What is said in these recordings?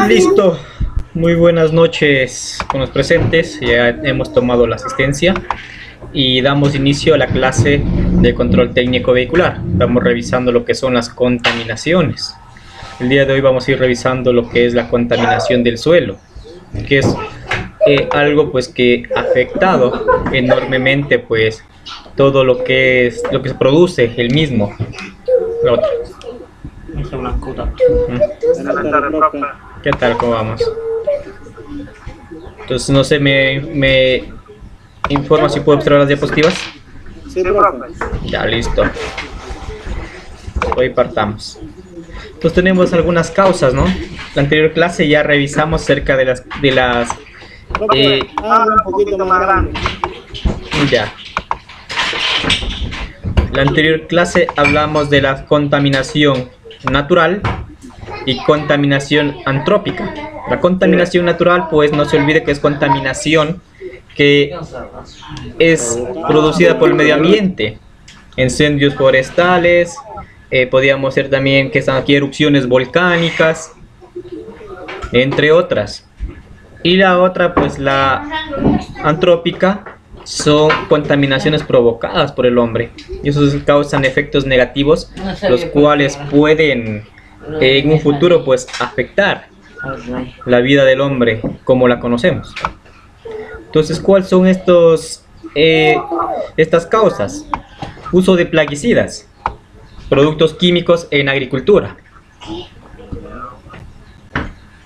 Listo. Muy buenas noches con los presentes. Ya hemos tomado la asistencia y damos inicio a la clase de control técnico vehicular. Estamos revisando lo que son las contaminaciones. El día de hoy vamos a ir revisando lo que es la contaminación del suelo, que es algo pues que ha afectado enormemente pues todo lo que se produce el mismo. La otra. ¿Qué tal? ¿Cómo vamos? Entonces, no sé, me informa si puedo observar las diapositivas. Sí, profe. Ya, listo. Hoy partamos. Entonces tenemos algunas causas, ¿no? La anterior clase ya revisamos cerca de las Profe, habla un poquito más grande. ya. La anterior clase hablamos de la contaminación natural y contaminación antrópica. La contaminación natural, pues no se olvide que es contaminación que es producida por el medio ambiente, incendios forestales, podríamos ser también que están aquí erupciones volcánicas, entre otras. Y la otra, pues la antrópica, son contaminaciones provocadas por el hombre y eso causan efectos negativos, los cuales pueden en un futuro pues afectar la vida del hombre como la conocemos. Entonces, ¿cuáles son estas causas? Uso de plaguicidas, productos químicos en agricultura,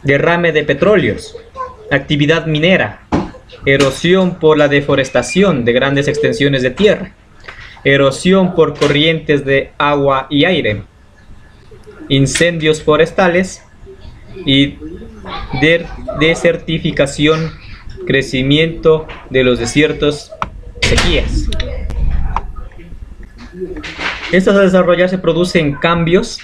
derrame de petróleos, actividad minera, erosión por la deforestación de grandes extensiones de tierra, erosión por corrientes de agua y aire, incendios forestales y desertificación, crecimiento de los desiertos, sequías. Estos al desarrollarse producen cambios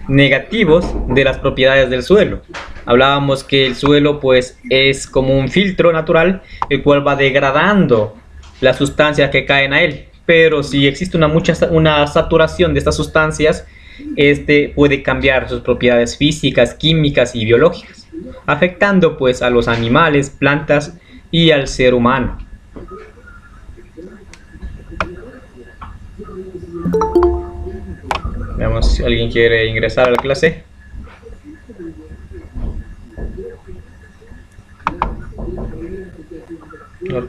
negativos de las propiedades del suelo. Hablábamos que el suelo pues es como un filtro natural, el cual va degradando las sustancias que caen a él, pero si existe una saturación de estas sustancias, este puede cambiar sus propiedades físicas, químicas y biológicas, afectando pues a los animales, plantas y al ser humano. Veamos si alguien quiere ingresar a la clase.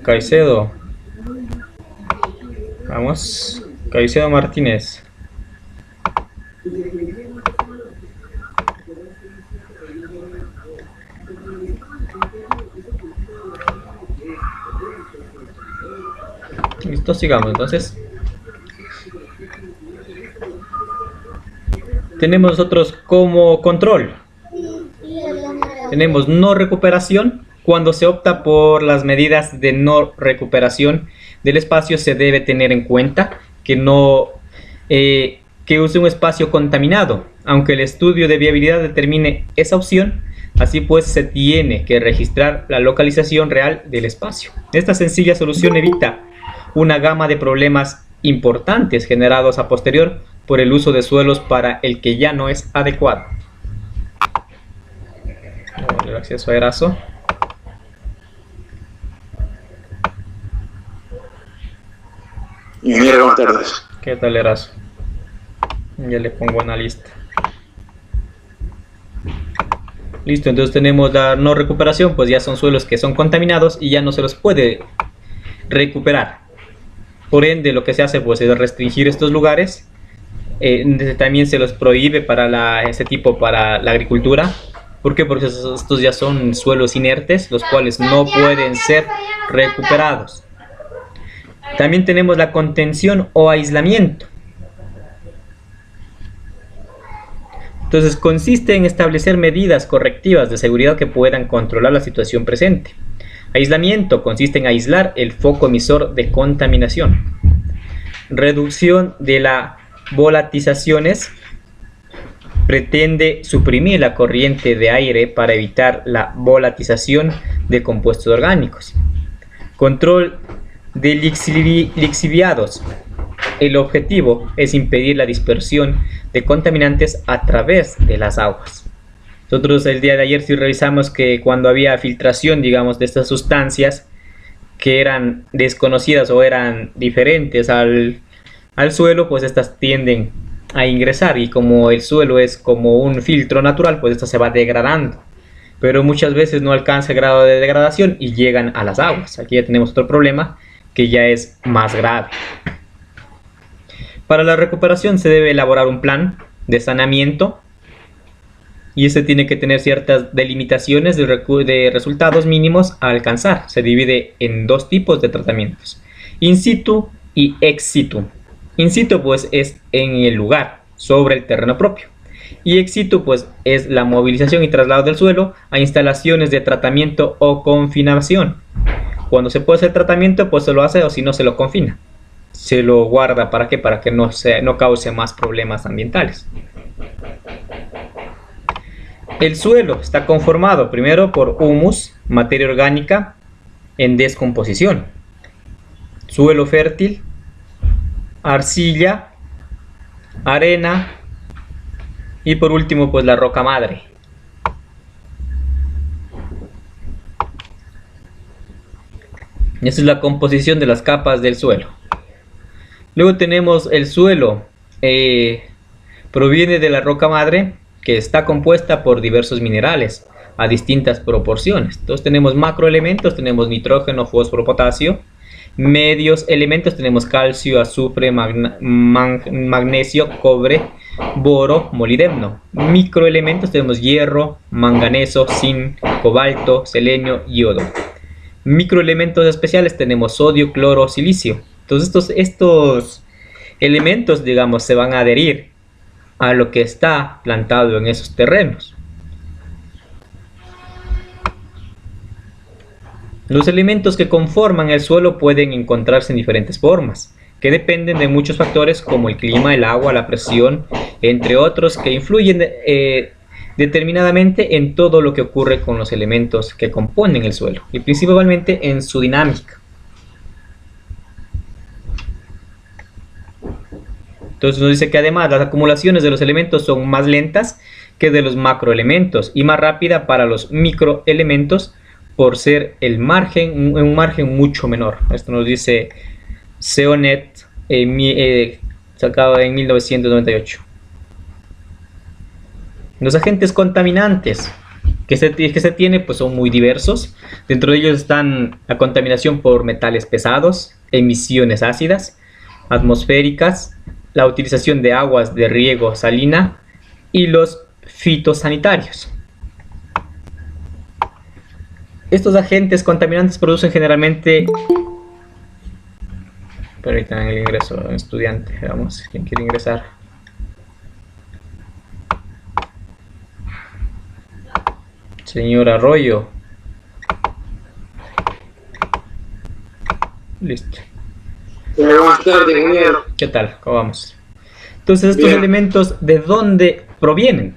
Caicedo. Vamos. Caicedo Martínez. Listo, sigamos entonces. Tenemos nosotros como control. Tenemos no recuperación. Cuando se opta por las medidas de no recuperación del espacio, se debe tener en cuenta que que use un espacio contaminado, aunque el estudio de viabilidad determine esa opción. Así pues, se tiene que registrar la localización real del espacio. Esta sencilla solución evita una gama de problemas importantes generados a posterior por el uso de suelos para el que ya no es adecuado. El acceso a Eraso. Buenas tardes. ¿Qué tal, Eraso? Ya le pongo una lista. Listo, entonces tenemos la no recuperación, pues ya son suelos que son contaminados y ya no se los puede recuperar. Por ende, lo que se hace pues es restringir estos lugares. También se los prohíbe para la agricultura. ¿Por qué? Porque estos ya son suelos inertes, los cuales no pueden ser recuperados. También tenemos la contención o aislamiento. Entonces consiste en establecer medidas correctivas de seguridad que puedan controlar la situación presente. Aislamiento consiste en aislar el foco emisor de contaminación. Reducción de las volatizaciones pretende suprimir la corriente de aire para evitar la volatización de compuestos orgánicos. Control de lixiviados. El objetivo es impedir la dispersión de contaminantes a través de las aguas. Nosotros el día de ayer sí revisamos que cuando había filtración, digamos, de estas sustancias que eran desconocidas o eran diferentes al suelo, pues estas tienden a ingresar, y como el suelo es como un filtro natural, pues esto se va degradando, pero muchas veces no alcanza el grado de degradación y llegan a las aguas. Aquí ya tenemos otro problema que ya es más grave. Para la recuperación se debe elaborar un plan de saneamiento, y este tiene que tener ciertas delimitaciones de resultados mínimos a alcanzar. Se divide en dos tipos de tratamientos: in situ y ex situ. In situ pues es en el lugar, sobre el terreno propio, y ex situ pues es la movilización y traslado del suelo a instalaciones de tratamiento o confinación. Cuando se puede hacer tratamiento, pues se lo hace, o si no, se lo confina, se lo guarda. ¿Para qué? Para que no cause más problemas ambientales. El suelo está conformado primero por humus, materia orgánica en descomposición, suelo fértil, arcilla, arena y por último pues la roca madre. Esta es la composición de las capas del suelo. Luego tenemos el suelo, proviene de la roca madre, que está compuesta por diversos minerales a distintas proporciones. Entonces tenemos macroelementos, tenemos nitrógeno, fósforo, potasio. Medios elementos tenemos calcio, azufre, magnesio, cobre, boro, molibdeno. Microelementos tenemos hierro, manganeso, zinc, cobalto, selenio, yodo. Microelementos especiales tenemos sodio, cloro, silicio. Entonces estos elementos, digamos, se van a adherir a lo que está plantado en esos terrenos. Los elementos que conforman el suelo pueden encontrarse en diferentes formas, que dependen de muchos factores como el clima, el agua, la presión, entre otros, que influyen determinadamente en todo lo que ocurre con los elementos que componen el suelo, y principalmente en su dinámica. Entonces nos dice que además las acumulaciones de los elementos son más lentas que de los macroelementos y más rápida para los microelementos, por ser un margen mucho menor. Esto nos dice Seonet, sacado en 1998. Los agentes contaminantes que se tiene pues son muy diversos. Dentro de ellos están la contaminación por metales pesados, emisiones ácidas, atmosféricas, la utilización de aguas de riego salina y los fitosanitarios. Estos agentes contaminantes producen generalmente... Permitan el ingreso de un estudiante. Veamos quién quiere ingresar. Señor Arroyo. Listo. Buenas tardes, ingeniero. ¿Qué tal? ¿Cómo vamos? Entonces, estos elementos, ¿de dónde provienen?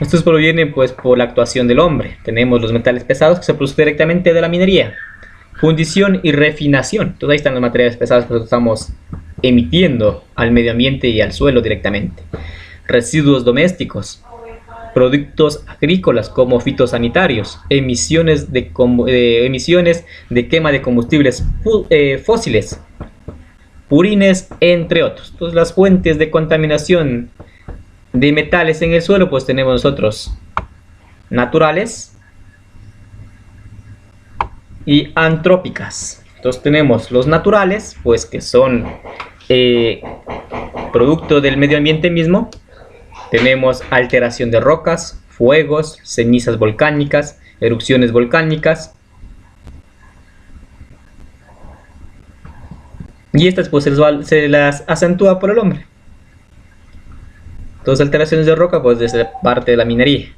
Estos provienen pues por la actuación del hombre. Tenemos los metales pesados, que se producen directamente de la minería, fundición y refinación. Entonces ahí están los materiales pesados que nosotros estamos emitiendo al medio ambiente y al suelo directamente. Residuos domésticos, productos agrícolas como fitosanitarios, emisiones de quema de combustibles fósiles, purines, entre otros. Entonces las fuentes de contaminación de metales en el suelo pues tenemos nosotros naturales y antrópicas. Entonces tenemos los naturales, pues que son producto del medio ambiente mismo. Tenemos alteración de rocas, fuegos, cenizas volcánicas, erupciones volcánicas. Y estas pues se las acentúa por el hombre. Entonces alteraciones de roca pues desde parte de la minería.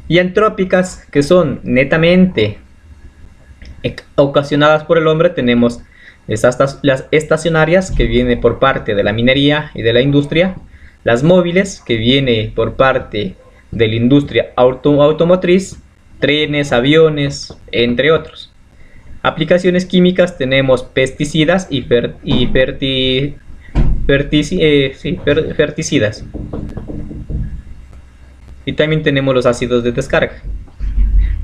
Y antrópicas, que son netamente ocasionadas por el hombre, tenemos las estacionarias, que viene por parte de la minería y de la industria. Las móviles, que viene por parte de la industria automotriz, trenes, aviones, entre otros. Aplicaciones químicas, tenemos pesticidas y ferticidas. Y también tenemos los ácidos de descarga,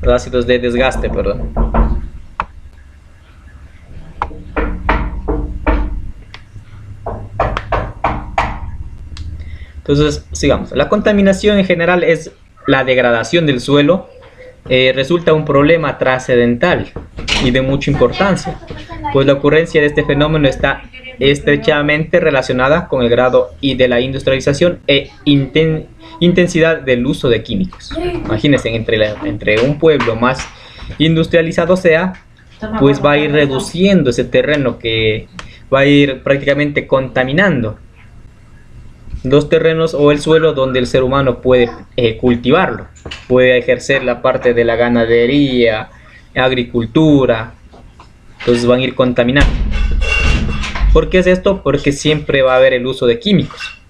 los ácidos de desgaste, perdón. Entonces, sigamos. La contaminación en general es la degradación del suelo. Resulta un problema trascendental y de mucha importancia, pues la ocurrencia de este fenómeno está estrechamente relacionada con el grado y de la industrialización e intensidad del uso de químicos. Imagínense, entre un pueblo más industrializado sea, pues va a ir reduciendo ese terreno, que va a ir prácticamente contaminando los terrenos o el suelo donde el ser humano puede cultivarlo, puede ejercer la parte de la ganadería, agricultura. Entonces van a ir contaminando. ¿Por qué es esto? Porque siempre va a haber el uso de químicos.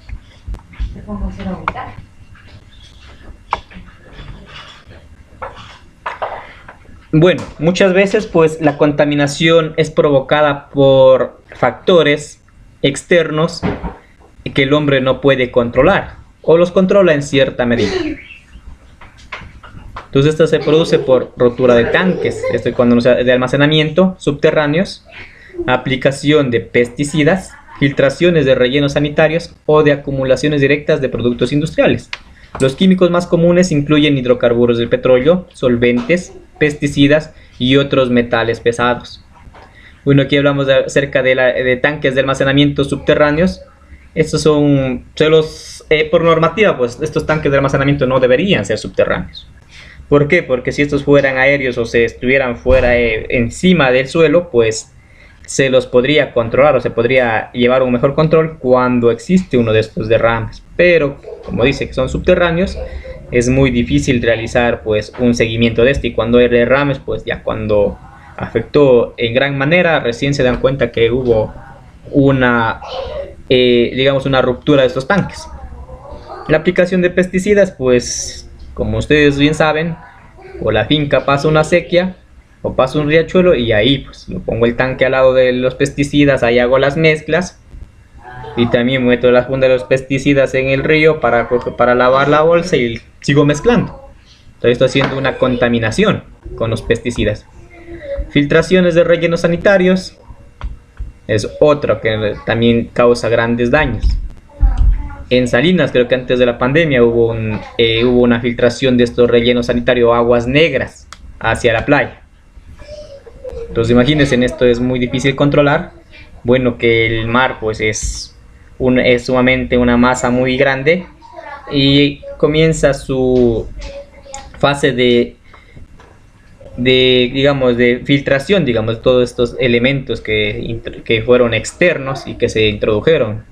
Bueno, muchas veces pues la contaminación es provocada por factores externos que el hombre no puede controlar, o los controla en cierta medida. Entonces esto se produce por rotura de tanques, esto es cuando de almacenamiento subterráneos, aplicación de pesticidas, filtraciones de rellenos sanitarios o de acumulaciones directas de productos industriales. Los químicos más comunes incluyen hidrocarburos del petróleo, solventes, pesticidas y otros metales pesados. Bueno, aquí hablamos acerca de tanques de almacenamiento subterráneos. Estos son, por normativa, pues estos tanques de almacenamiento no deberían ser subterráneos. ¿Por qué? Porque si estos fueran aéreos o se estuvieran fuera encima del suelo, pues se los podría controlar o se podría llevar un mejor control cuando existe uno de estos derrames. Pero, como dice que son subterráneos, es muy difícil realizar pues un seguimiento de esto, y cuando hay derrames, pues ya cuando afectó en gran manera, recién se dan cuenta que hubo una ruptura de estos tanques. La aplicación de pesticidas, pues como ustedes bien saben, o la finca pasa una sequía o pasa un riachuelo y ahí pues lo pongo el tanque al lado de los pesticidas, ahí hago las mezclas y también meto la funda de los pesticidas en el río para lavar la bolsa y sigo mezclando. Entonces estoy haciendo una contaminación con los pesticidas. Filtraciones de rellenos sanitarios es otro que también causa grandes daños. En Salinas, creo que antes de la pandemia hubo una filtración de estos rellenos sanitarios, aguas negras hacia la playa. Entonces imagínense, en esto es muy difícil controlar. Bueno, que el mar pues es sumamente una masa muy grande y comienza su fase de filtración, de todos estos elementos que fueron externos y que se introdujeron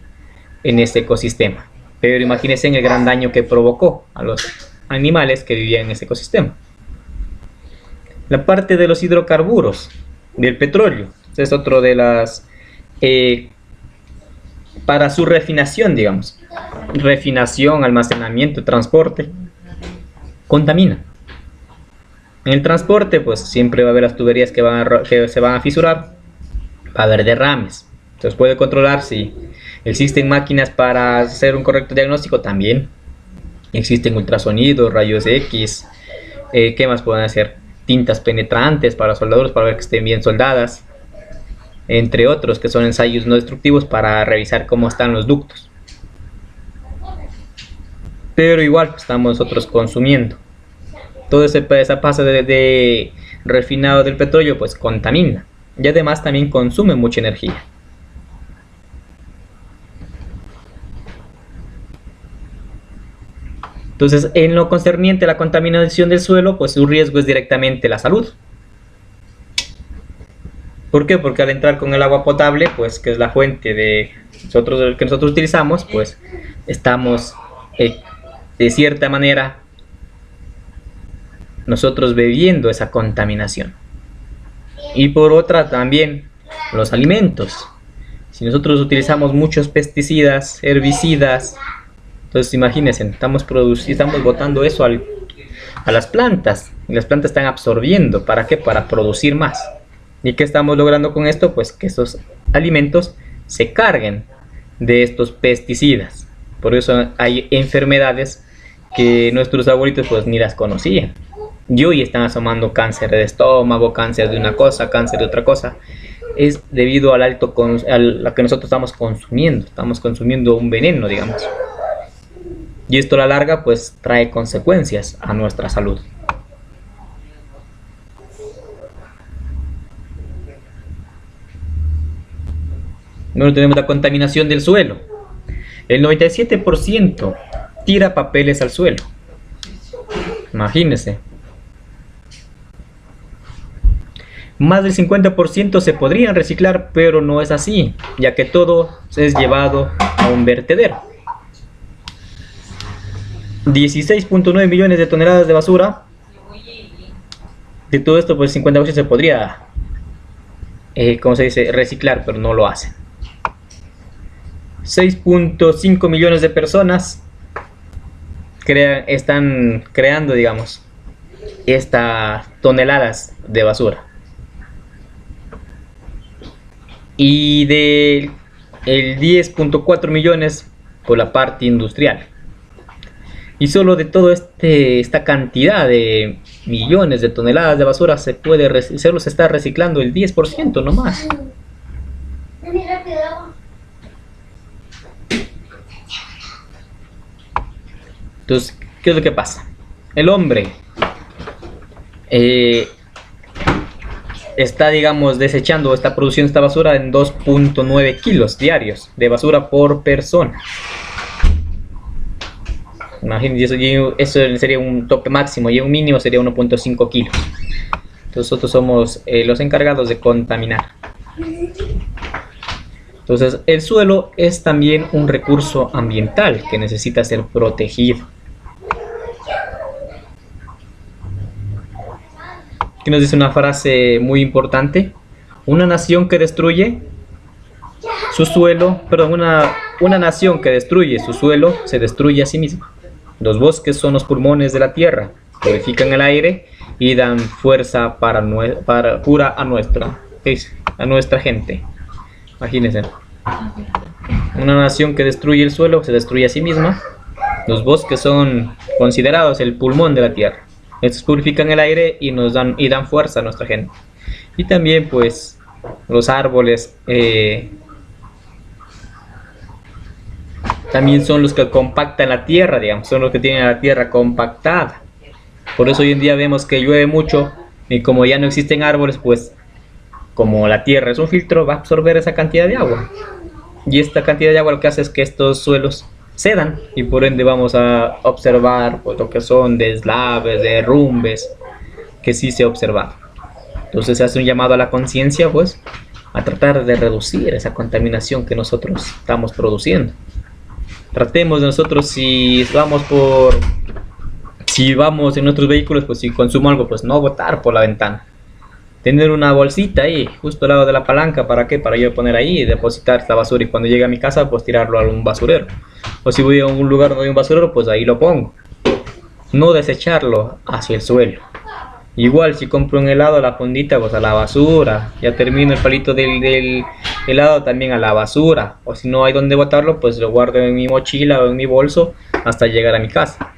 en este ecosistema. Pero imagínense en el gran daño que provocó a los animales que vivían en ese ecosistema. La parte de los hidrocarburos del petróleo es otro de las para su refinación, refinación, almacenamiento, transporte, contamina. En el transporte pues siempre va a haber las tuberías que se van a fisurar, va a haber derrames. Entonces puede controlar si existen máquinas para hacer un correcto diagnóstico. También existen ultrasonidos, rayos X, ¿qué más pueden hacer? Tintas penetrantes para soldaduras para ver que estén bien soldadas, entre otros, que son ensayos no destructivos para revisar cómo están los ductos. Pero igual pues, estamos nosotros consumiendo. Todo esa pasa de refinado del petróleo pues contamina y además también consume mucha energía. Entonces, en lo concerniente a la contaminación del suelo, pues su riesgo es directamente la salud. ¿Por qué? Porque al entrar con el agua potable, pues que es la fuente que nosotros utilizamos, pues estamos de cierta manera nosotros bebiendo esa contaminación. Y por otra también los alimentos. Si nosotros utilizamos muchos pesticidas, herbicidas, entonces imagínense, estamos botando eso a las plantas, y las plantas están absorbiendo. ¿Para qué? Para producir más. ¿Y qué estamos logrando con esto? Pues que estos alimentos se carguen de estos pesticidas. Por eso hay enfermedades que nuestros abuelitos pues ni las conocían. Y hoy están asomando cáncer de estómago, cáncer de una cosa, cáncer de otra cosa. Es debido al a lo que nosotros estamos consumiendo un veneno, digamos. Y esto a la larga pues trae consecuencias a nuestra salud. Luego tenemos la contaminación del suelo. El 97% tira papeles al suelo. Imagínense. Más del 50% se podrían reciclar, pero no es así, ya que todo es llevado a un vertedero. 16.9 millones de toneladas de basura. De todo esto, pues 50% se podría, ¿cómo se dice?, reciclar, pero no lo hacen. 6.5 millones de personas están creando, digamos, estas toneladas de basura. Y de el 10.4 millones por la parte industrial. Y solo de todo esta cantidad de millones de toneladas de basura solo se está reciclando el 10% nomás. Entonces, ¿qué es lo que pasa? El hombre está, digamos, está produciendo esta basura en 2.9 kilos diarios de basura por persona. Imagínense, eso sería un tope máximo, y un mínimo sería 1.5 kilos. Entonces nosotros somos los encargados de contaminar. Entonces el suelo es también un recurso ambiental que necesita ser protegido. Aquí nos dice una frase muy importante: una nación que destruye su suelo, una nación que destruye su suelo se destruye a sí misma. Los bosques son los pulmones de la tierra, purifican el aire y dan fuerza pura a nuestra gente. Imagínense. Una nación que destruye el suelo se destruye a sí misma. Los bosques son considerados el pulmón de la tierra. Estos purifican el aire y dan fuerza a nuestra gente. Y también pues los árboles también son los que compactan la tierra, digamos, son los que tienen la tierra compactada. Por eso hoy en día vemos que llueve mucho y como ya no existen árboles, pues como la tierra es un filtro, va a absorber esa cantidad de agua. Y esta cantidad de agua lo que hace es que estos suelos cedan y por ende vamos a observar pues, lo que son deslaves, derrumbes, que sí se ha observado. Entonces se hace un llamado a la conciencia, pues, a tratar de reducir esa contaminación que nosotros estamos produciendo. Tratemos de nosotros, si vamos en nuestros vehículos, pues si consumo algo, pues no botar por la ventana. Tener una bolsita ahí, justo al lado de la palanca, ¿para qué? Para yo poner ahí y depositar esta basura y cuando llegue a mi casa, pues tirarlo a un basurero. O si voy a un lugar donde hay un basurero, pues ahí lo pongo. No desecharlo hacia el suelo. Igual si compro un helado, la fundita, pues a la basura. Ya termino el palito del helado, también a la basura. O si no hay donde botarlo, pues lo guardo en mi mochila o en mi bolso hasta llegar a mi casa.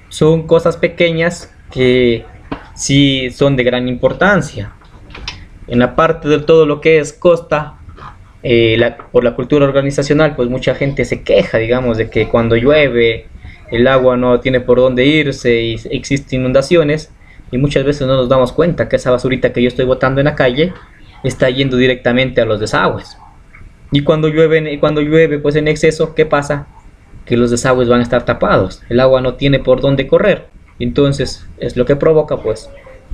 Son cosas pequeñas que sí son de gran importancia. En la parte de todo lo que es costa, por la cultura organizacional, pues mucha gente se queja, digamos, de que cuando llueve el agua no tiene por dónde irse y existen inundaciones. Y muchas veces no nos damos cuenta que esa basurita que yo estoy botando en la calle está yendo directamente a los desagües. Y cuando llueve pues en exceso, ¿qué pasa? Que los desagües van a estar tapados. El agua no tiene por dónde correr. Entonces es lo que provoca pues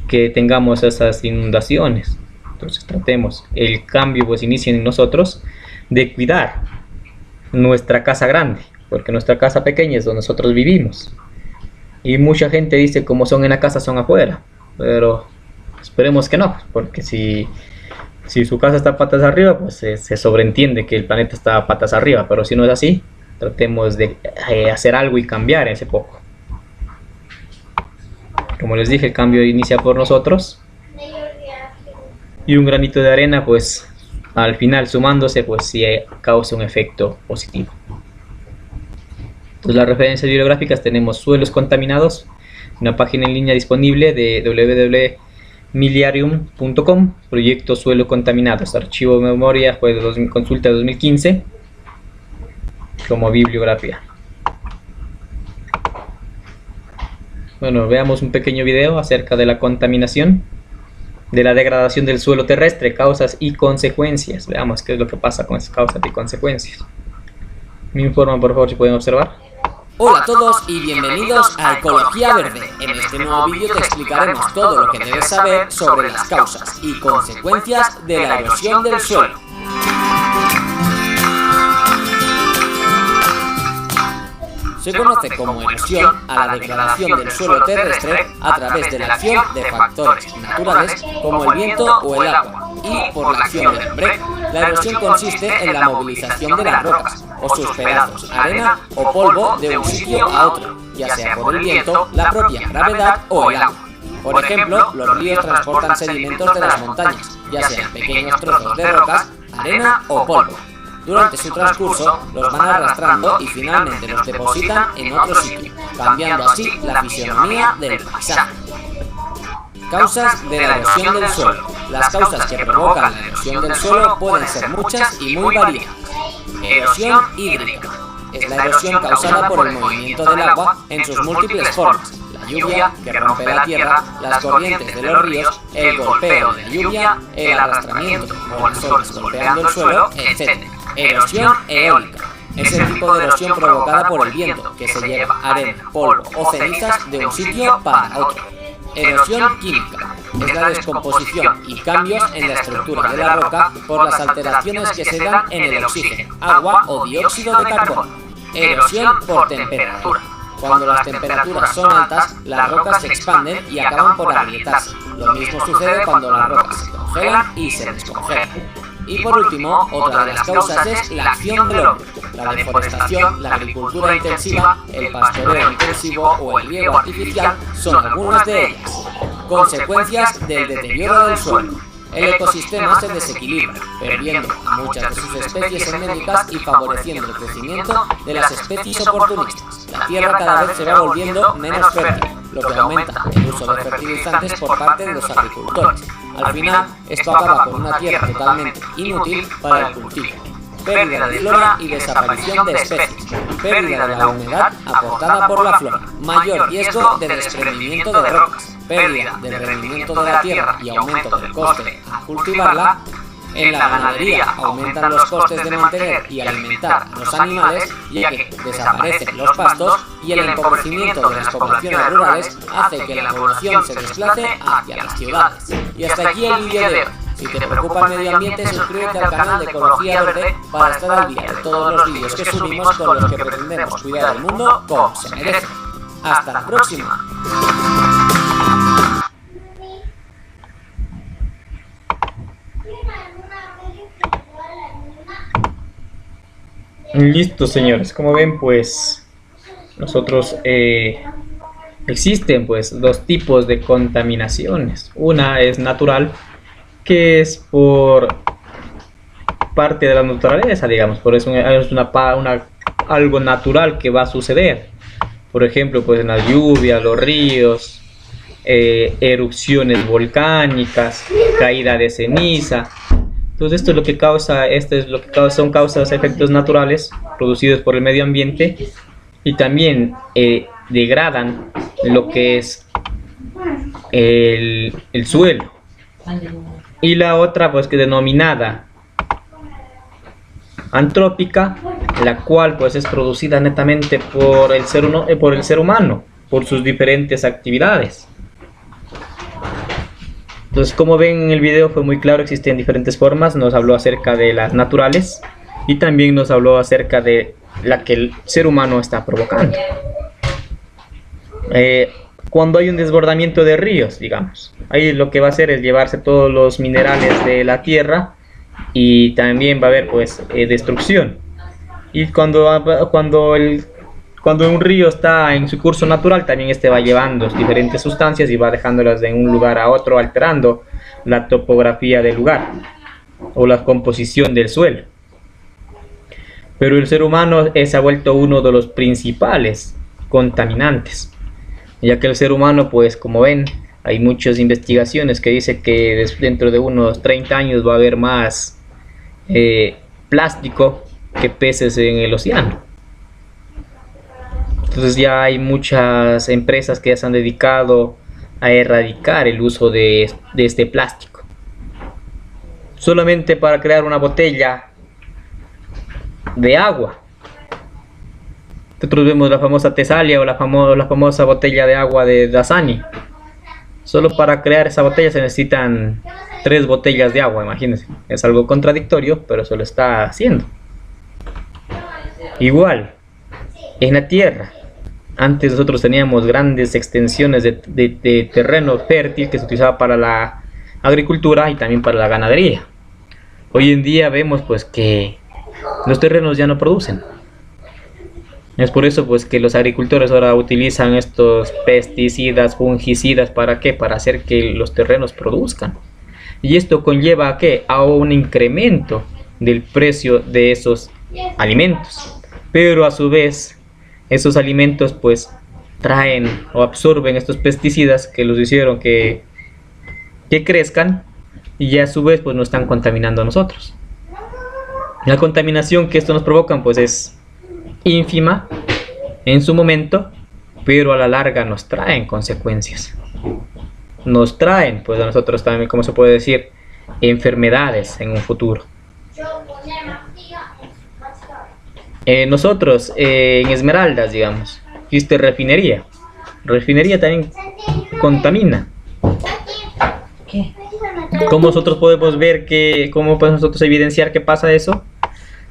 que tengamos esas inundaciones. Entonces tratemos, el cambio pues inicia en nosotros de cuidar nuestra casa grande, porque nuestra casa pequeña es donde nosotros vivimos. Y mucha gente dice como son en la casa son afuera, pero esperemos que no, porque si su casa está patas arriba, pues se sobreentiende que el planeta está patas arriba, pero si no es así, tratemos de hacer algo y cambiar ese poco. Como les dije, el cambio inicia por nosotros y un granito de arena, pues al final sumándose, pues sí causa un efecto positivo. Entonces, las referencias bibliográficas tenemos Suelos contaminados, una página en línea disponible de www.miliarium.com, proyecto Suelo Contaminados, archivo de memoria, fue de consulta de 2015, como bibliografía. Bueno, veamos un pequeño video acerca de la contaminación, de la degradación del suelo terrestre, causas y consecuencias. Veamos qué es lo que pasa con esas causas y consecuencias. Me informan, por favor, si pueden observar. Hola a todos y bienvenidos a Ecología Verde. En este nuevo vídeo te explicaremos todo lo que debes saber sobre las causas y consecuencias de la erosión del suelo. Se conoce como erosión a la degradación del suelo terrestre a través de la acción de factores naturales como el viento o el agua y por la acción del hombre. La erosión consiste en la movilización de las rocas o sus pedazos, arena o polvo de un sitio a otro, ya sea por el viento, la propia gravedad o el agua. Por ejemplo, los ríos transportan sedimentos de las montañas, ya sean pequeños trozos de rocas, arena o polvo. Durante su transcurso, los van arrastrando y finalmente los depositan en otro sitio, cambiando así la fisionomía del paisaje. Causas de la erosión del suelo. Las causas que provocan la erosión del suelo pueden ser muchas y muy variadas. Erosión hídrica. Es la erosión causada por el movimiento del agua en sus múltiples formas. La lluvia, que rompe la tierra, las corrientes de los ríos, el golpeo de la lluvia, el arrastramiento, o las olas golpeando el suelo, etc. Erosión eólica. Es el tipo de erosión provocada por el viento, que se lleva arena, polvo o cenizas de un sitio para otro. Erosión química. Es la descomposición y cambios en la estructura de la roca por las alteraciones que se dan en el oxígeno, agua o dióxido de carbono. Erosión por temperatura. Cuando las temperaturas son altas, las rocas se expanden y acaban por agrietarse. Lo mismo sucede cuando las rocas se congelan y se descongelan. Y por último, otra de las causas es la acción del hombre. La deforestación, la agricultura intensiva, el pastoreo intensivo o el riego artificial son algunas de ellas. Consecuencias del deterioro del suelo. El ecosistema se desequilibra, perdiendo a muchas de sus especies endémicas y favoreciendo el crecimiento de las especies oportunistas. La tierra cada vez se va volviendo menos fértil, lo que aumenta el uso de fertilizantes por parte de los agricultores. Al final, esto acaba con una tierra totalmente inútil para el cultivo. Pérdida de flora y desaparición de especies. Pérdida de la humedad aportada por la flora. Mayor riesgo de desprendimiento de rocas. Pérdida del rendimiento de la tierra y aumento del coste a cultivarla. En la ganadería aumentan los costes de mantener y alimentar a los animales, ya que desaparecen los pastos, y el empobrecimiento de las poblaciones rurales hace que la población se desplace hacia las ciudades. Y hasta aquí el vídeo de hoy. Si te preocupa el medio ambiente, suscríbete al canal de Ecología Verde para estar al día de todos los vídeos que subimos con los que pretendemos cuidar el mundo como se merece. ¡Hasta la próxima! Listo, señores, como ven, pues nosotros existen pues dos tipos de contaminaciones. Una es natural, que es por parte de la naturaleza, digamos, por eso es algo natural que va a suceder. Por ejemplo, pues en la lluvia, los ríos, erupciones volcánicas, caída de ceniza. Entonces esto es lo que causa, son causas, efectos naturales producidos por el medio ambiente, y también degradan lo que es el suelo. Y la otra, pues, que denominada antrópica, la cual pues es producida netamente por el ser humano, por sus diferentes actividades. Entonces, como ven en el video, fue muy claro, existen diferentes formas. Nos habló acerca de las naturales y también nos habló acerca de la que el ser humano está provocando. Cuando hay un desbordamiento de ríos, digamos, ahí lo que va a hacer es llevarse todos los minerales de la tierra, y también va a haber pues destrucción. Y cuando un río está en su curso natural, también este va llevando diferentes sustancias y va dejándolas de un lugar a otro, alterando la topografía del lugar o la composición del suelo. Pero el ser humano se ha vuelto uno de los principales contaminantes, ya que el ser humano, pues como ven, hay muchas investigaciones que dicen que dentro de unos 30 años va a haber más plástico que peces en el océano. Entonces ya hay muchas empresas que ya se han dedicado a erradicar el uso de este plástico. Solamente para crear una botella de agua. Nosotros vemos la famosa Tesalia o la famosa botella de agua de Dasani. Solo para crear esa botella se necesitan 3 botellas de agua, imagínense. Es algo contradictorio, pero se lo está haciendo. Igual, en la tierra. Antes nosotros teníamos grandes extensiones de terreno fértil que se utilizaba para la agricultura y también para la ganadería. Hoy en día vemos pues que los terrenos ya no producen. Es por eso pues que los agricultores ahora utilizan estos pesticidas, fungicidas, ¿para qué? Para hacer que los terrenos produzcan. Y esto conlleva ¿a qué? A un incremento del precio de esos alimentos. Pero a su vez, esos alimentos pues traen o absorben estos pesticidas que los hicieron que crezcan, y a su vez pues nos están contaminando a nosotros. La contaminación que esto nos provoca pues es ínfima en su momento, pero a la larga nos traen consecuencias. Nos traen pues a nosotros también, como se puede decir, enfermedades en un futuro. Nosotros en Esmeraldas, digamos, existe refinería. Refinería también contamina. ¿Qué? ¿Cómo nosotros podemos ver cómo podemos nosotros evidenciar que pasa eso?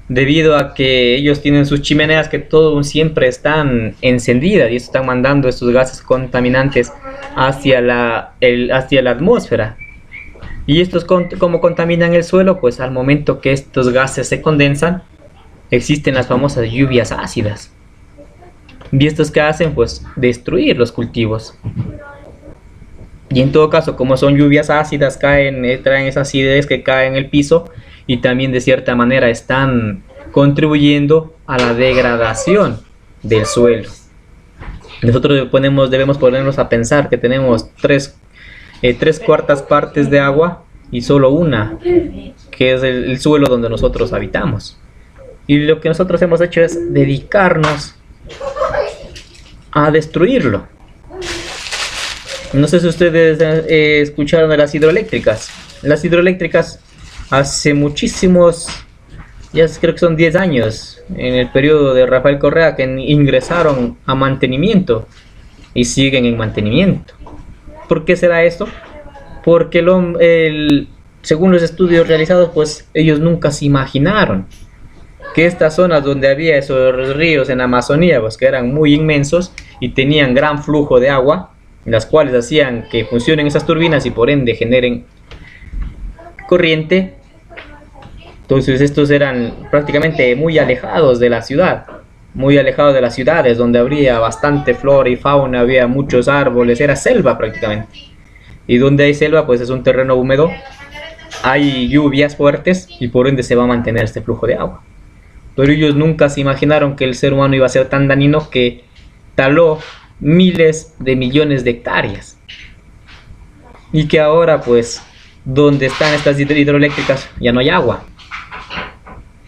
Debido a que ellos tienen sus chimeneas que todo siempre están encendidas y están mandando estos gases contaminantes hacia la atmósfera. Y estos, ¿cómo contaminan el suelo? Pues al momento que estos gases se condensan, existen las famosas lluvias ácidas. ¿Y estos qué hacen? Pues destruir los cultivos. Y en todo caso, como son lluvias ácidas, traen esa acidez que cae en el piso, y también de cierta manera están contribuyendo a la degradación del suelo. Nosotros debemos ponernos a pensar que tenemos 3/4 partes de agua y solo una, que es el suelo donde nosotros habitamos. Y lo que nosotros hemos hecho es dedicarnos a destruirlo. No sé si ustedes escucharon de las hidroeléctricas. Las hidroeléctricas hace muchísimos, ya creo que son 10 años, en el periodo de Rafael Correa, que ingresaron a mantenimiento y siguen en mantenimiento. ¿Por qué será esto? Porque según los estudios realizados, pues ellos nunca se imaginaron que estas zonas donde había esos ríos en Amazonía, pues que eran muy inmensos y tenían gran flujo de agua, las cuales hacían que funcionen esas turbinas y por ende generen corriente. Entonces estos eran prácticamente muy alejados de la ciudad, muy alejados de las ciudades, donde habría bastante flora y fauna, había muchos árboles, era selva prácticamente. Y donde hay selva pues es un terreno húmedo, hay lluvias fuertes y por ende se va a mantener este flujo de agua. Pero ellos nunca se imaginaron que el ser humano iba a ser tan dañino que taló miles de millones de hectáreas, y que ahora pues donde están estas hidroeléctricas ya no hay agua.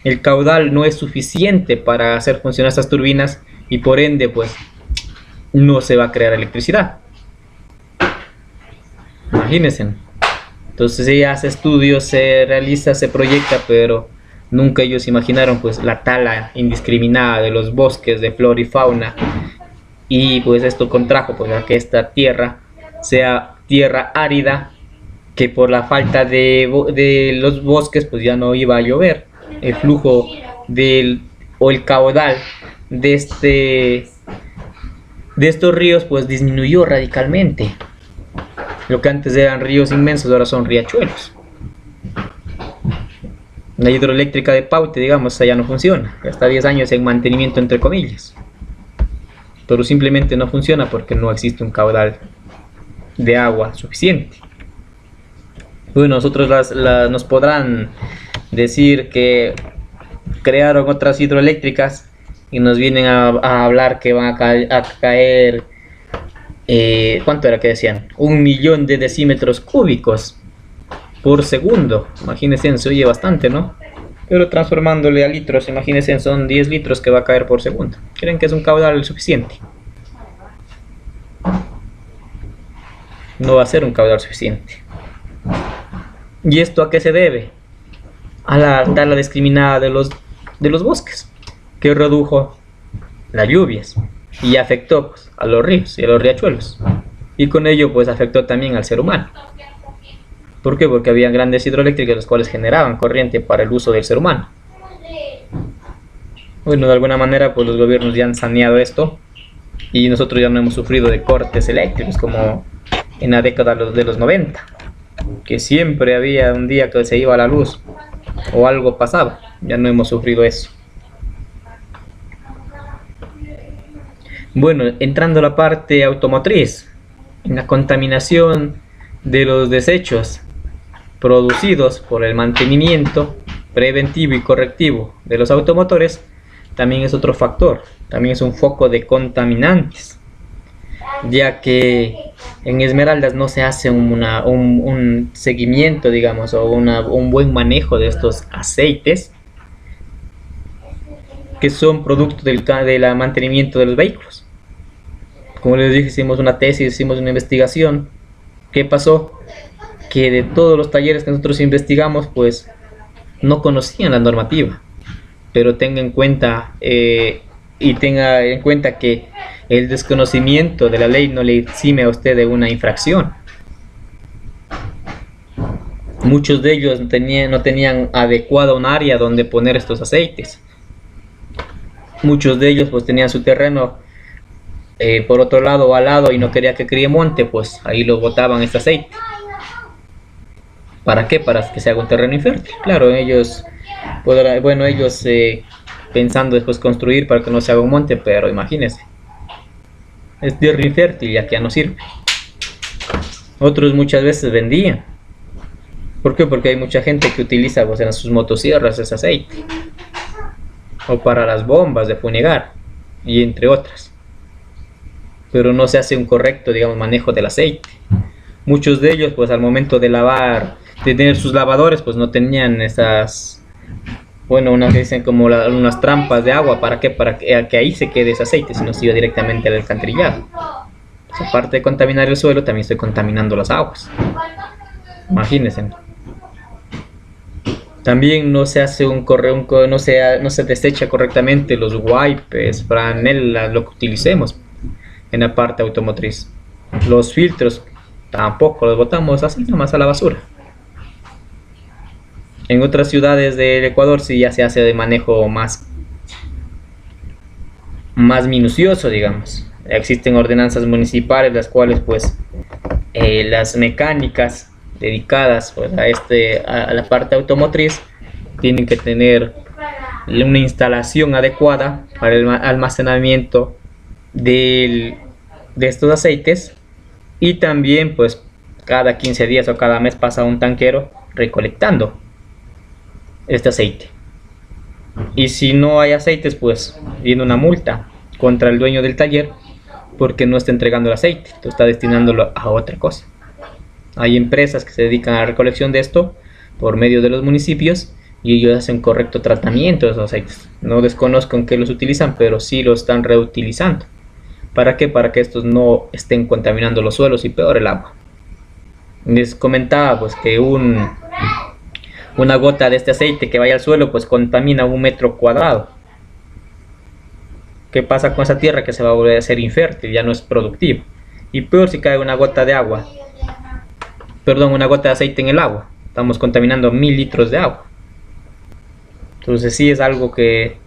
El caudal no es suficiente para hacer funcionar estas turbinas y por ende pues no se va a crear electricidad. Imagínense. Entonces se hace estudios, se realiza, se proyecta, pero nunca ellos imaginaron pues la tala indiscriminada de los bosques de flora y fauna. Y pues esto contrajo pues a que esta tierra sea tierra árida, que por la falta de los bosques pues ya no iba a llover. El flujo o el caudal de estos ríos pues disminuyó radicalmente. Lo que antes eran ríos inmensos ahora son riachuelos. La hidroeléctrica de Paute, digamos, ya no funciona. Está 10 años en mantenimiento entre comillas. Pero simplemente no funciona porque no existe un caudal de agua suficiente. Bueno, nosotros nos podrán decir que crearon otras hidroeléctricas y nos vienen a hablar que van a caer, ¿cuánto era que decían? 1.000.000 de decímetros cúbicos por segundo. Imagínense, se oye bastante, ¿no? Pero transformándole a litros, imagínense, son 10 litros que va a caer por segundo. ¿Creen que es un caudal suficiente? No va a ser un caudal suficiente. ¿Y esto a qué se debe? A la tala discriminada de los bosques, que redujo las lluvias y afectó pues, a los ríos y a los riachuelos, y con ello pues afectó también al ser humano. ¿Por qué? Porque había grandes hidroeléctricas las cuales generaban corriente para el uso del ser humano. Bueno, de alguna manera pues los gobiernos ya han saneado esto y nosotros ya no hemos sufrido de cortes eléctricos como en la década de los 90, que siempre había un día que se iba la luz o algo pasaba. Ya no hemos sufrido eso. Bueno, entrando a la parte automotriz, en la contaminación de los desechos producidos por el mantenimiento preventivo y correctivo de los automotores, también es otro factor, también es un foco de contaminantes, ya que en Esmeraldas no se hace un seguimiento, digamos, o un buen manejo de estos aceites que son producto del mantenimiento de los vehículos. Como les dije, hicimos una tesis, hicimos una investigación. ¿Qué pasó? Que de todos los talleres que nosotros investigamos, pues no conocían la normativa. Pero tenga en cuenta que el desconocimiento de la ley no le exime a usted de una infracción. Muchos de ellos no tenían adecuada un área donde poner estos aceites. Muchos de ellos pues tenían su terreno por otro lado o al lado y no quería que críe monte, pues ahí lo botaban este aceite. ¿Para qué? Para que se haga un terreno infértil. Claro, ellos pensando después construir para que no se haga un monte, pero imagínense, es tierra infértil ya que ya no sirve. Otros muchas veces vendían. ¿Por qué? Porque hay mucha gente que utiliza pues, en sus motosierras ese aceite, o para las bombas de fumigar, y entre otras. Pero no se hace un correcto, digamos, manejo del aceite. Muchos de ellos, pues al momento de lavar, de tener sus lavadores, pues no tenían esas, unas que dicen como unas trampas de agua. ¿Para qué? Para que ahí se quede ese aceite, si no se iba directamente al alcantarillado. Pues, aparte de contaminar el suelo, también estoy contaminando las aguas. Imagínense. También no se hace no se desecha correctamente los wipes, franelas, lo que utilicemos en la parte automotriz. Los filtros tampoco los botamos así nomás a la basura. En otras ciudades del Ecuador sí ya se hace de manejo más minucioso, digamos. Existen ordenanzas municipales las cuales pues las mecánicas dedicadas pues, a la parte automotriz tienen que tener una instalación adecuada para el almacenamiento de estos aceites, y también pues cada 15 días o cada mes pasa un tanquero recolectando este aceite, y si no hay aceites pues viene una multa contra el dueño del taller porque no está entregando el aceite, está destinándolo a otra cosa. Hay empresas que se dedican a la recolección de esto por medio de los municipios y ellos hacen correcto tratamiento de esos aceites. No desconozco en qué los utilizan, pero sí lo están reutilizando. ¿Para qué? Para que estos no estén contaminando los suelos y peor el agua. Les comentaba pues que una gota de este aceite que vaya al suelo pues contamina 1 metro cuadrado. ¿Qué pasa con esa tierra? Que se va a volver a ser infértil, ya no es productiva. Y peor si cae una gota de aceite en el agua. Estamos contaminando 1000 litros de agua. Entonces sí es algo que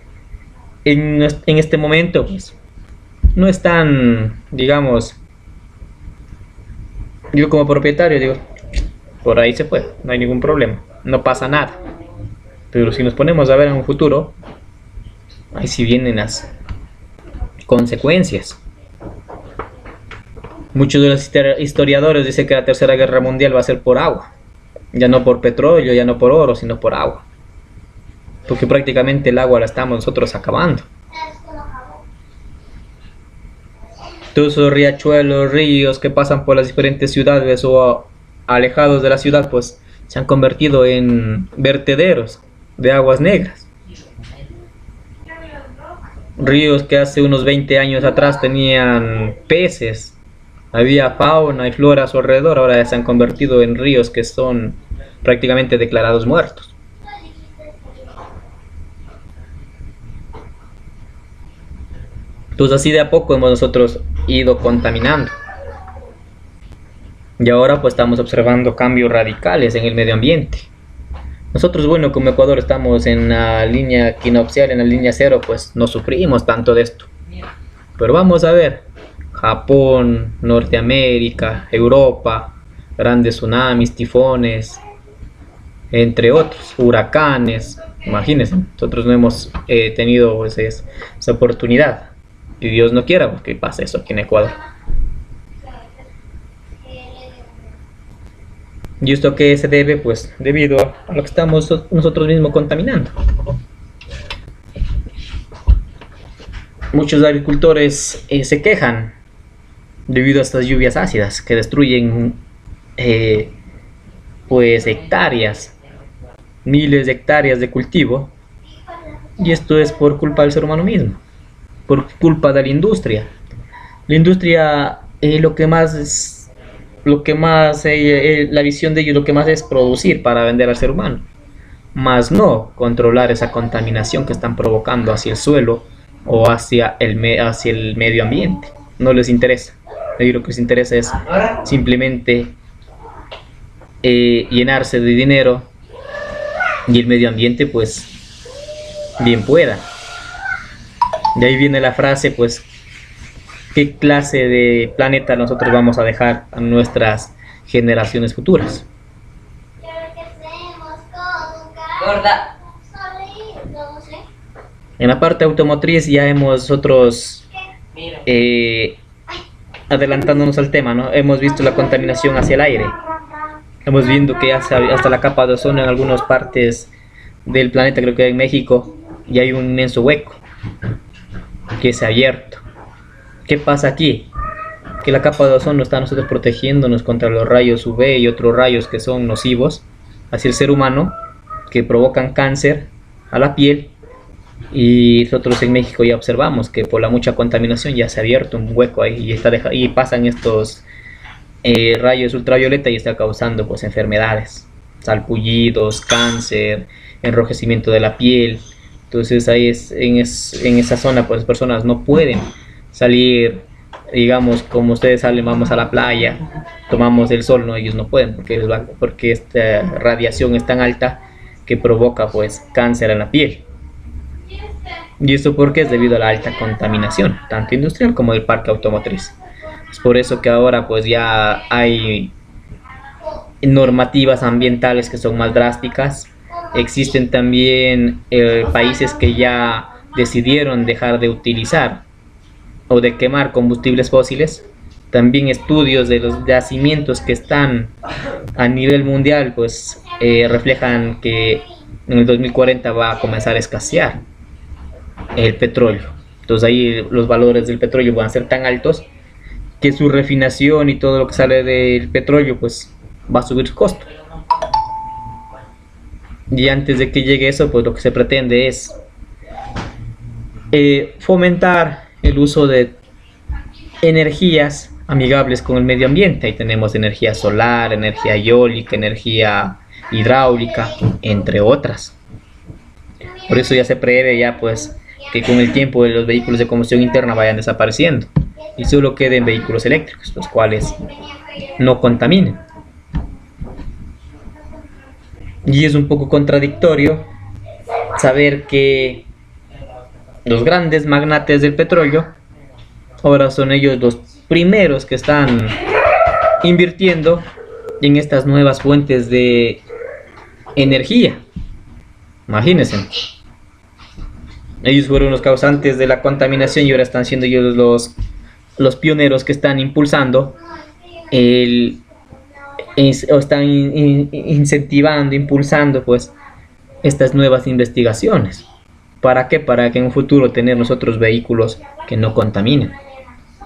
en este momento pues no es tan, digamos, yo como propietario digo, por ahí se puede, no hay ningún problema, no pasa nada. Pero si nos ponemos a ver en un futuro, ahí sí vienen las consecuencias. Muchos de los historiadores dicen que la Tercera Guerra Mundial va a ser por agua, ya no por petróleo, ya no por oro, sino por agua. porque prácticamente el agua la estamos nosotros acabando. Todos esos riachuelos, ríos que pasan por las diferentes ciudades o alejados de la ciudad, pues se han convertido en vertederos de aguas negras. Ríos que hace unos 20 años atrás tenían peces, había fauna y flora a su alrededor, ahora ya se han convertido en ríos que son prácticamente declarados muertos. Entonces así de a poco hemos nosotros ido contaminando. Y ahora pues estamos observando cambios radicales en el medio ambiente. Nosotros, bueno, como Ecuador estamos en la línea equinoccial, en la línea cero, pues no sufrimos tanto de esto. Pero vamos a ver, Japón, Norteamérica, Europa, grandes tsunamis, tifones, entre otros, huracanes. Imagínense, nosotros no hemos tenido pues, esa oportunidad. Y Dios no quiera pues, que pase eso aquí en Ecuador. ¿Y esto qué se debe? Pues debido a lo que estamos nosotros mismos contaminando. Muchos agricultores se quejan debido a estas lluvias ácidas que destruyen pues hectáreas, miles de hectáreas de cultivo. Y esto es por culpa del ser humano mismo, por culpa de la industria. La industria la visión de ellos lo que más es producir para vender al ser humano, más no controlar esa contaminación que están provocando hacia el suelo o hacia el medio ambiente. No les interesa. Lo que les interesa es simplemente llenarse de dinero, y el medio ambiente pues bien pueda. De ahí viene la frase, pues, ¿qué clase de planeta nosotros vamos a dejar a nuestras generaciones futuras? Gorda. En la parte automotriz ya hemos nosotros, adelantándonos al tema, ¿no? Hemos visto la contaminación hacia el aire. Estamos viendo que hasta la capa de ozono en algunas partes del planeta, creo que en México, ya hay un inmenso hueco que se ha abierto. ¿Qué pasa aquí? Que la capa de ozono está nosotros protegiéndonos contra los rayos UV y otros rayos que son nocivos hacia el ser humano, que provocan cáncer a la piel. Y nosotros en México ya observamos que por la mucha contaminación ya se ha abierto un hueco ahí y pasan estos rayos ultravioleta y está causando pues enfermedades, salpullidos, cáncer, enrojecimiento de la piel. Entonces ahí en esa zona pues las personas no pueden salir, digamos, como ustedes salen, vamos a la playa, tomamos el sol, no, ellos no pueden porque esta radiación es tan alta que provoca pues cáncer en la piel. Y esto porque es debido a la alta contaminación, tanto industrial como del parque automotriz. Es por eso que ahora pues ya hay normativas ambientales que son más drásticas. Existen también países que ya decidieron dejar de utilizar o de quemar combustibles fósiles. También estudios de los yacimientos que están a nivel mundial pues reflejan que en el 2040 va a comenzar a escasear el petróleo. Entonces ahí los valores del petróleo van a ser tan altos que su refinación y todo lo que sale del petróleo pues va a subir su costo. Y antes de que llegue eso, pues lo que se pretende es fomentar el uso de energías amigables con el medio ambiente. Ahí tenemos energía solar, energía eólica, energía hidráulica, entre otras. Por eso ya se prevé ya pues que con el tiempo los vehículos de combustión interna vayan desapareciendo y solo queden vehículos eléctricos, los cuales no contaminen. Y es un poco contradictorio saber que los grandes magnates del petróleo ahora son ellos los primeros que están invirtiendo en estas nuevas fuentes de energía. Imagínense, ellos fueron los causantes de la contaminación y ahora están siendo ellos los pioneros que están impulsando o están incentivando, impulsando pues estas nuevas investigaciones. ¿Para qué? Para que en un futuro tener nosotros vehículos que no contaminen.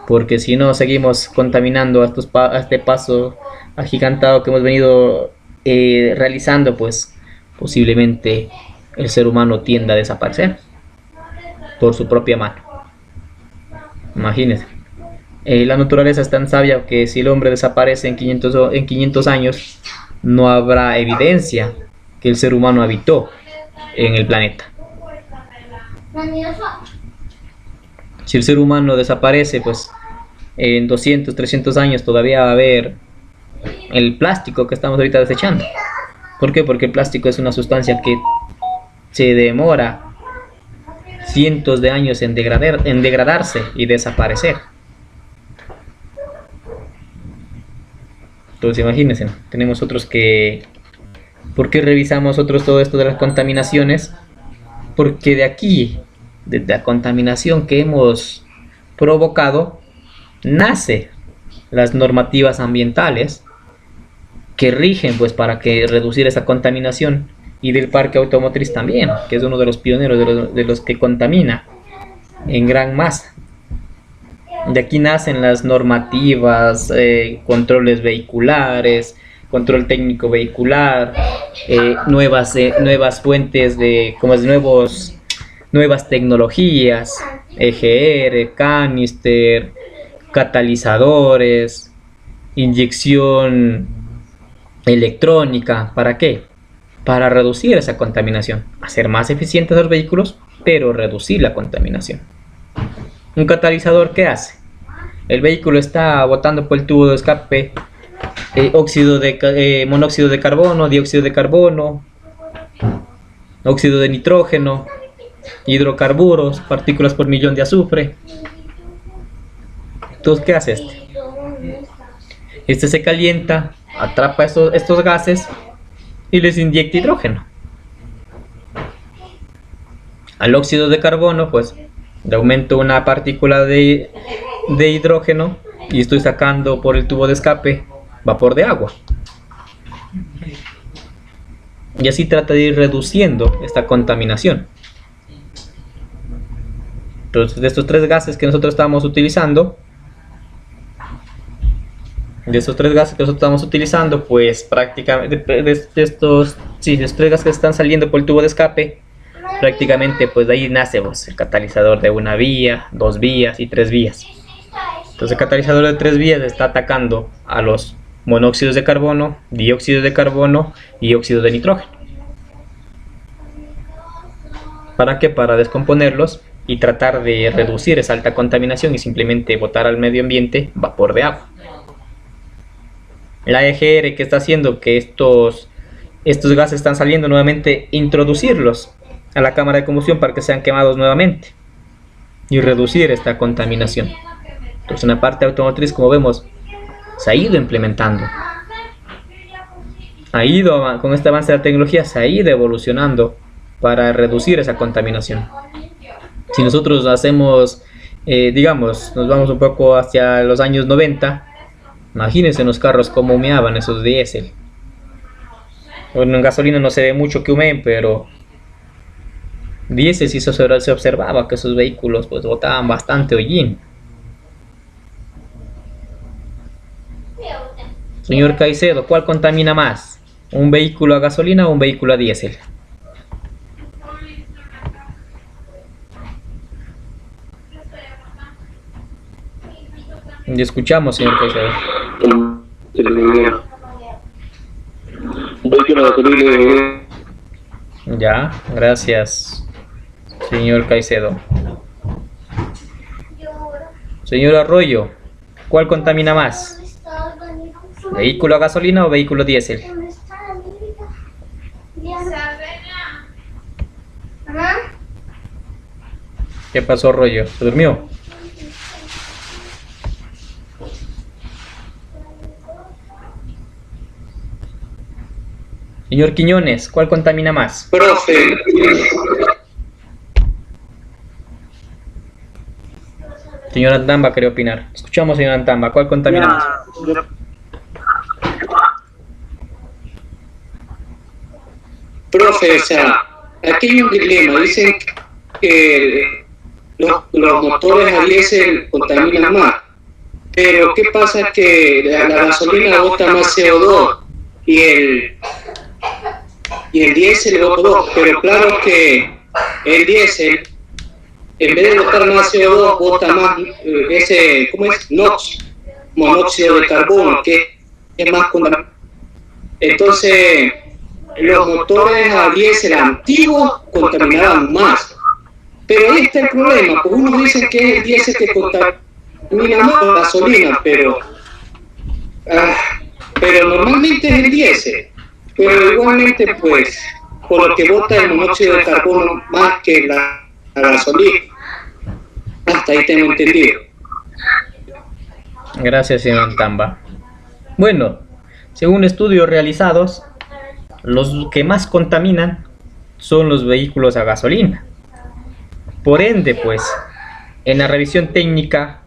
Porque si no seguimos contaminando a este paso agigantado que hemos venido realizando, pues posiblemente el ser humano tienda a desaparecer por su propia mano. Imagínense. La naturaleza es tan sabia que si el hombre desaparece en 500 años, no habrá evidencia que el ser humano habitó en el planeta. Si el ser humano desaparece, pues en 200, 300 años todavía va a haber el plástico que estamos ahorita desechando. ¿Por qué? Porque el plástico es una sustancia que se demora cientos de años en degradarse y desaparecer. Entonces imagínense, tenemos otros que... ¿Por qué revisamos otros todo esto de las contaminaciones? Porque de aquí, de la contaminación que hemos provocado, nace las normativas ambientales que rigen pues para que reducir esa contaminación, y del parque automotriz también, que es uno de los pioneros de los que contamina en gran masa. De aquí nacen las normativas, controles vehiculares, control técnico vehicular, nuevas fuentes de, nuevas tecnologías, EGR, canister, catalizadores, inyección electrónica. ¿Para qué? Para reducir esa contaminación, hacer más eficientes los vehículos, pero reducir la contaminación. ¿Un catalizador qué hace? El vehículo está botando por el tubo de escape monóxido de carbono, dióxido de carbono, óxido de nitrógeno, hidrocarburos, partículas por millón de azufre. Entonces, ¿qué hace este? Este se calienta, atrapa estos gases y les inyecta hidrógeno. Al óxido de carbono, pues, le aumento una partícula de hidrógeno y estoy sacando por el tubo de escape vapor de agua. Y así trata de ir reduciendo esta contaminación. Entonces, de estos tres gases que nosotros estamos utilizando, pues prácticamente de estos tres gases que están saliendo por el tubo de escape, prácticamente pues de ahí nace pues, el catalizador de una vía, 2 vías y 3 vías. Entonces el catalizador de 3 vías está atacando a los monóxidos de carbono, dióxido de carbono y óxido de nitrógeno. ¿Para qué? Para descomponerlos y tratar de reducir esa alta contaminación y simplemente botar al medio ambiente vapor de agua. La EGR, que está haciendo que estos gases están saliendo nuevamente, introducirlos a la cámara de combustión para que sean quemados nuevamente y reducir esta contaminación. Entonces, en la parte automotriz, como vemos, se ha ido implementando, con este avance de la tecnología, se ha ido evolucionando para reducir esa contaminación. Si nosotros hacemos, digamos, nos vamos un poco hacia los años 90, imagínense en los carros cómo humeaban esos diésel. Bueno, en gasolina no se ve mucho que humeen, pero diésel sí se observaba que esos vehículos pues botaban bastante hollín. Señor Caicedo, ¿cuál contamina más? ¿Un vehículo a gasolina o un vehículo a diésel? Y escuchamos, señor Caicedo. Ya, gracias, señor Caicedo. Señor Arroyo, ¿cuál contamina más? ¿Vehículo a gasolina o vehículo diésel? ¿Qué pasó, Arroyo? ¿Se durmió? Señor Quiñones, ¿cuál contamina más? Profe. Señor Antamba quería opinar. Escuchamos, señor Antamba, ¿cuál contamina más? Profe, o sea, aquí hay un dilema. Dicen que los motores a diésel contaminan más, pero ¿qué pasa? Que la gasolina bota más CO2 y el diésel bota 2, pero claro que el diésel, en vez de botar más CO2, bota más ¿cómo es? NOx, monóxido de carbono, que es más contaminante. Entonces, los motores a diésel antiguos contaminaban más. Pero ahí está el problema, porque unos dicen que es el diésel que contamina más la gasolina, pero normalmente es el diésel. Pero igualmente, pues, por lo que bota el monóxido de carbono más que la gasolina. Hasta ahí tengo entendido. Gracias, señor Tamba. Bueno, según estudios realizados, los que más contaminan son los vehículos a gasolina. Por ende, pues, en la revisión técnica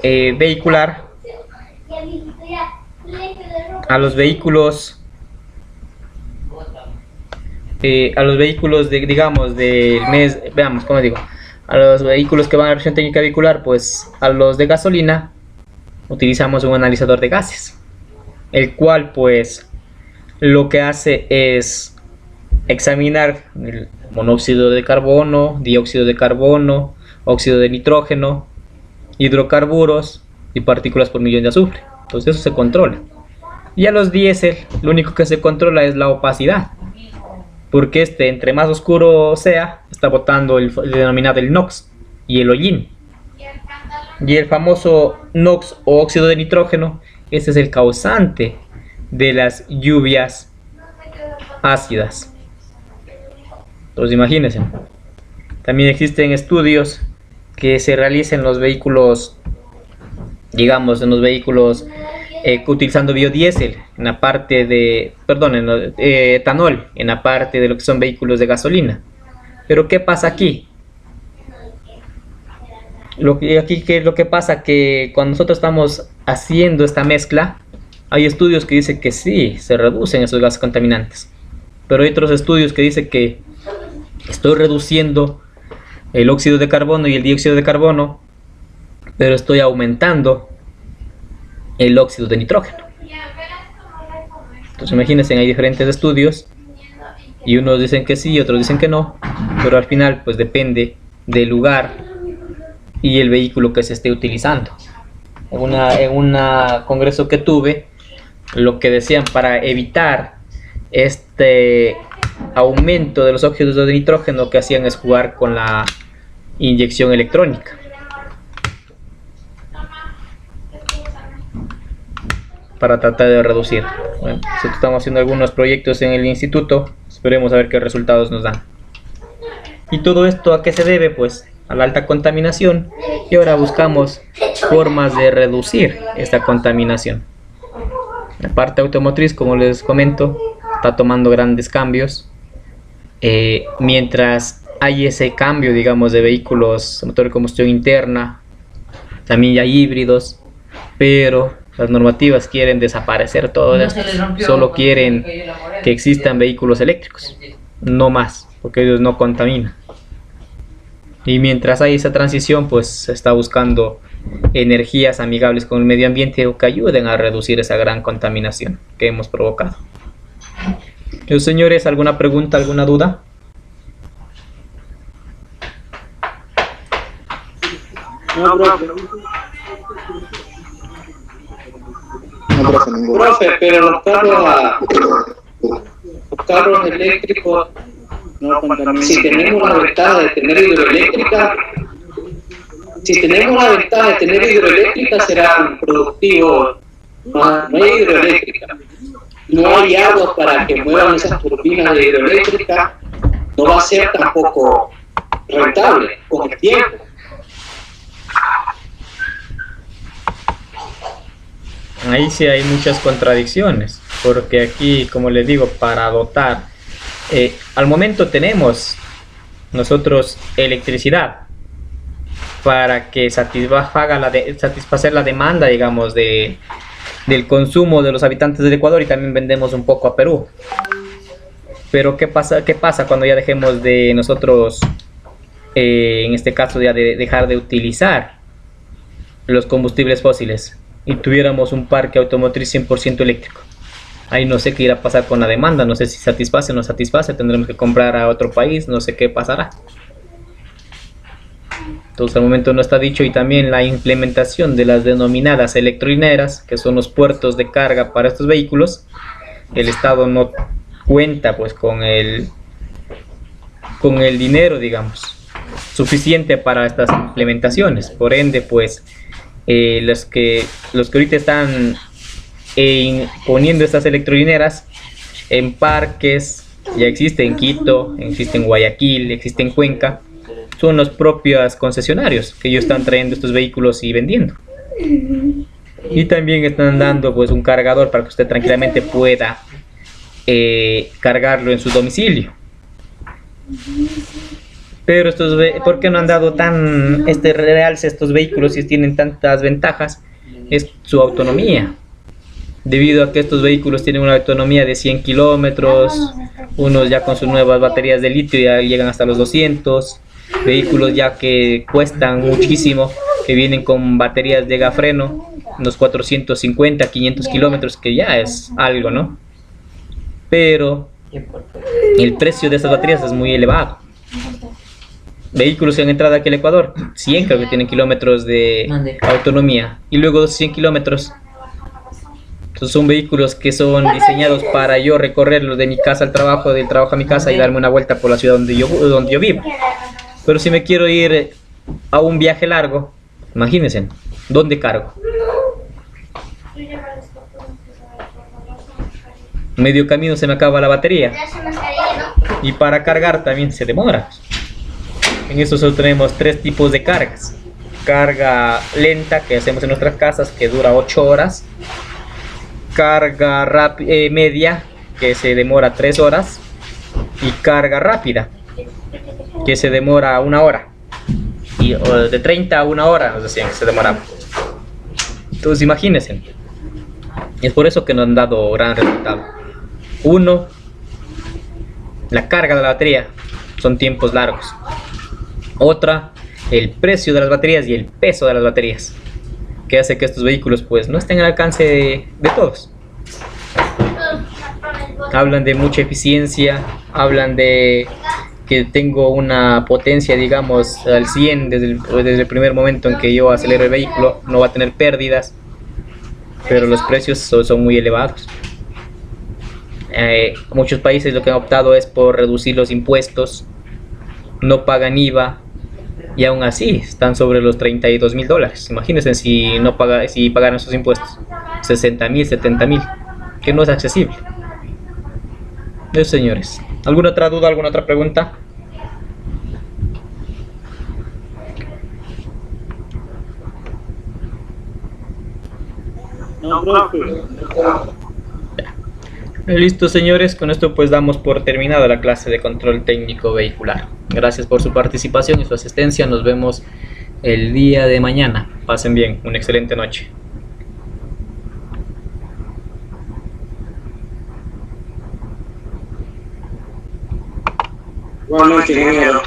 vehicular, a los vehículos digamos, del mes, veamos, ¿cómo digo? A los vehículos que van a la revisión técnica vehicular, pues, a los de gasolina, utilizamos un analizador de gases, el cual, pues, lo que hace es examinar el monóxido de carbono, dióxido de carbono, óxido de nitrógeno, hidrocarburos y partículas por millón de azufre. Entonces eso se controla. Y a los diésel, lo único que se controla es la opacidad, porque entre más oscuro sea, está botando el denominado el NOx y el hollín. Y el famoso NOx o óxido de nitrógeno, ese es el causante de las lluvias ácidas. Entonces imagínense. También existen estudios que se realizan en los vehículos, digamos, utilizando biodiesel, en la parte de, etanol, en la parte de lo que son vehículos de gasolina. Pero ¿qué pasa aquí? ¿Qué es lo que pasa? Que cuando nosotros estamos haciendo esta mezcla, hay estudios que dicen que sí, se reducen esos gases contaminantes. Pero hay otros estudios que dicen que estoy reduciendo el óxido de carbono y el dióxido de carbono, pero estoy aumentando el óxido de nitrógeno. Entonces imagínense, hay diferentes estudios y unos dicen que sí, otros dicen que no, pero al final pues depende del lugar y el vehículo que se esté utilizando. En un congreso que tuve, lo que decían para evitar este aumento de los óxidos de nitrógeno, que hacían es jugar con la inyección electrónica. Para tratar de reducir. Bueno, estamos haciendo algunos proyectos en el instituto, esperemos a ver qué resultados nos dan. ¿Y todo esto a qué se debe? Pues a la alta contaminación, y ahora buscamos formas de reducir esta contaminación. La parte automotriz, como les comento, está tomando grandes cambios. Mientras hay ese cambio, digamos, de vehículos motor de combustión interna, también hay híbridos, pero las normativas quieren desaparecer todo esto. Solo quieren que existan vehículos eléctricos, no más, porque ellos no contaminan. Y mientras hay esa transición, pues se está buscando energías amigables con el medio ambiente o que ayuden a reducir esa gran contaminación que hemos provocado. Señores, ¿alguna pregunta, alguna duda? No, profe, pero los carros eléctricos no contaminan. Si tenemos la ventaja de tener hidroeléctrica, serán productivos. No hay hidroeléctrica, no hay agua para que muevan esas turbinas de hidroeléctrica, no va a ser tampoco rentable con el tiempo. Ahí sí hay muchas contradicciones, porque aquí, como les digo, para dotar, al momento tenemos nosotros electricidad para que satisfacer la demanda, digamos, del consumo de los habitantes del Ecuador, y también vendemos un poco a Perú. Pero ¿qué pasa cuando ya dejemos de nosotros, en este caso ya de dejar de utilizar los combustibles fósiles y tuviéramos un parque automotriz 100% eléctrico? Ahí no sé qué irá a pasar con la demanda, no sé si satisface o no satisface, tendremos que comprar a otro país, no sé qué pasará. Entonces al momento no está dicho. Y también la implementación de las denominadas electrolineras, que son los puertos de carga para estos vehículos. El Estado no cuenta pues con el dinero, digamos, suficiente para estas implementaciones. Por ende pues los que ahorita están poniendo estas electrolineras en parques, ya existe en Quito, existe en Guayaquil, existe en Cuenca. Son los propios concesionarios que ellos están trayendo estos vehículos y vendiendo. Y también están dando pues un cargador para que usted tranquilamente pueda cargarlo en su domicilio. Pero ¿por qué no han dado tan realce a estos vehículos si tienen tantas ventajas? Es su autonomía. Debido a que estos vehículos tienen una autonomía de 100 kilómetros, unos ya con sus nuevas baterías de litio ya llegan hasta los 200. Vehículos ya que cuestan muchísimo, que vienen con baterías de gafreno, unos 450, 500 kilómetros, que ya es algo, ¿no? Pero el precio de esas baterías es muy elevado. Vehículos que han entrado aquí al Ecuador, 100 creo que tienen kilómetros de autonomía, y luego 100 kilómetros. Entonces son vehículos que son diseñados para yo recorrerlos de mi casa al trabajo, del trabajo a mi casa y darme una vuelta por la ciudad donde yo vivo. Pero si me quiero ir a un viaje largo, imagínense, ¿dónde cargo? Medio camino se me acaba la batería. Y para cargar también se demora. En eso solo tenemos 3 tipos de cargas. Carga lenta, que hacemos en nuestras casas, que dura 8 horas. Carga media, que se demora 3 horas. Y carga rápida, que se demora 1 hora, y de 30 a 1 hora nos decían que se demoraba. Entonces imagínense, es por eso que nos han dado gran resultado. Uno, la carga de la batería, son tiempos largos. Otra, el precio de las baterías y el peso de las baterías, que hace que estos vehículos pues no estén al alcance de todos. Hablan de mucha eficiencia, hablan de que tengo una potencia, digamos, al 100 desde el primer momento en que yo acelero el vehículo, no va a tener pérdidas, pero los precios son muy elevados. Muchos países lo que han optado es por reducir los impuestos, no pagan IVA, y aún así están sobre los $32.000. Imagínense si pagaran esos impuestos, 60.000, 70.000, que no es accesible. Eso, señores. ¿Alguna otra duda, alguna otra pregunta? No, profe. Listo, señores, con esto pues damos por terminada la clase de control técnico vehicular. Gracias por su participación y su asistencia. Nos vemos el día de mañana. Pasen bien, una excelente noche. Buenas noches, ingeniero.